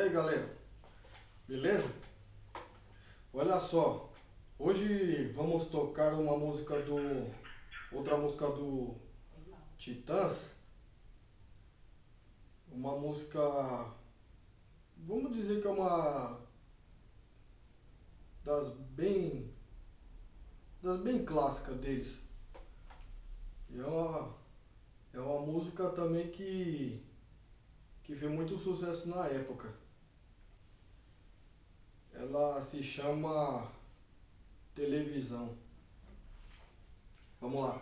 aí, galera, beleza? Olha só, hoje vamos tocar outra música do Titãs, uma música, vamos dizer que é uma das bem, das bem clássicas deles. E é uma música também que fez muito sucesso na época. Ela se chama Televisão. Vamos lá.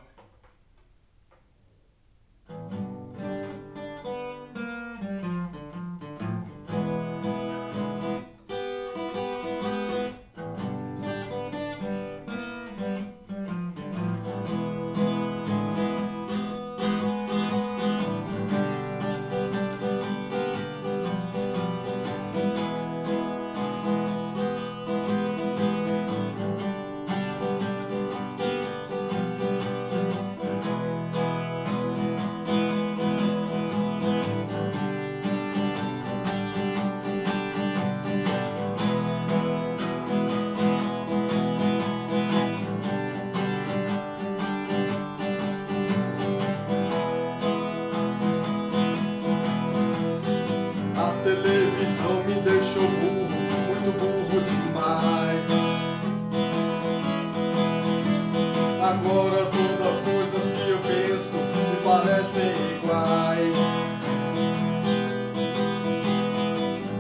A televisão me deixou burro, muito burro demais. Agora todas as coisas que eu penso me parecem iguais.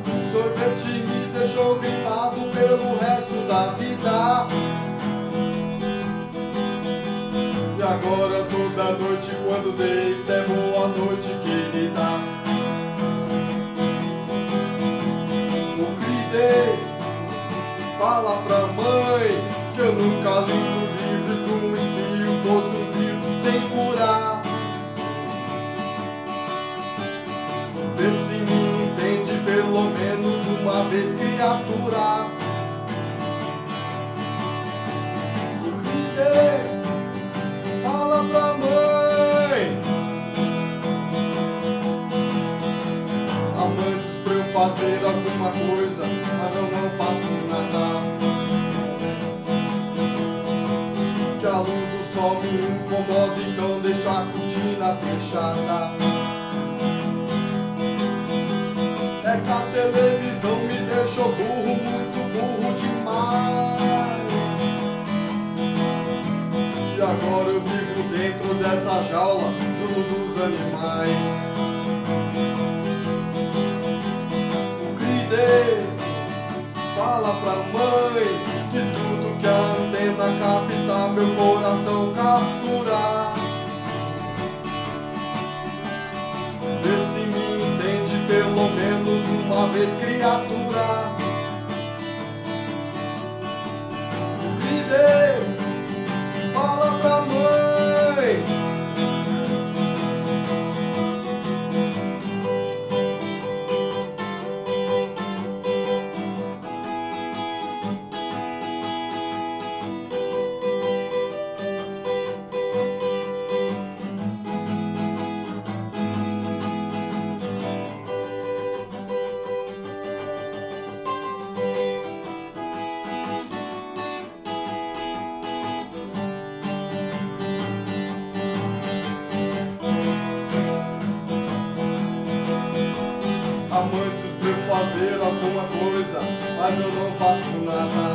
O sorvete me deixou gripado pelo resto da vida. E agora toda noite quando deito é boa noite, querida. Fala pra mãe que eu nunca li um livro e que um espinho fosse um livro sem curar. Vê se me entende pelo menos uma vez, criatura. Eu gritei, fala pra mãe. A mãe disse pra eu fazer alguma coisa, mas eu não faço nada. Que a luz do sol me incomoda, então deixa a cortina fechada. É que a televisão me deixou burro, muito burro demais. E agora eu vivo dentro dessa jaula, junto dos animais. Fala pra mãe que tudo que a antena capta meu coração captura. Vê se me entende pelo menos uma vez, criatura. Gritei, fala pra mãe. A mãe diz pra eu fazer alguma coisa, mas eu não faço nada.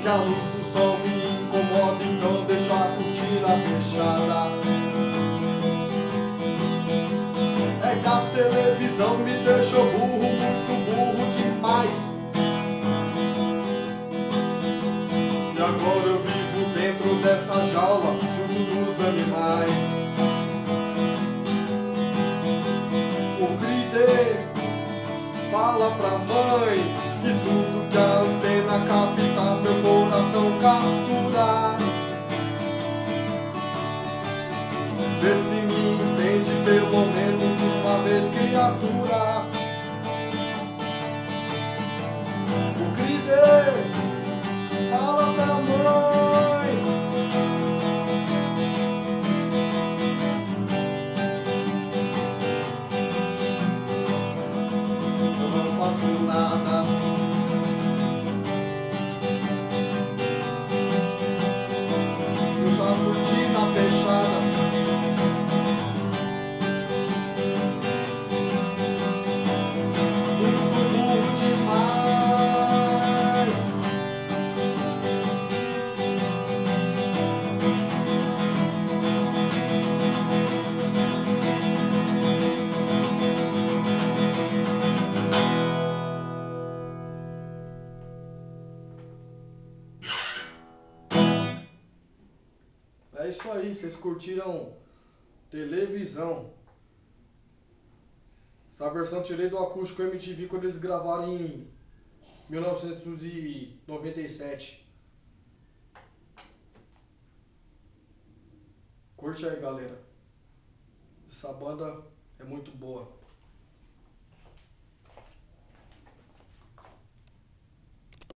Que a luz do sol me incomoda, então deixo a cortina fechada. É que a televisão me deixou burro, muito burro demais. E agora eu vivo dentro dessa jaula, junto dos animais. Fala pra mãe que tudo que a antena capta meu coração captura. Vê se me entende pelo menos uma vez, criatura. O gritei, fala pra mãe. É isso aí, vocês curtiram Televisão. Essa versão eu tirei do acústico MTV quando eles gravaram em 1997. Curte aí, galera. Essa banda é muito boa.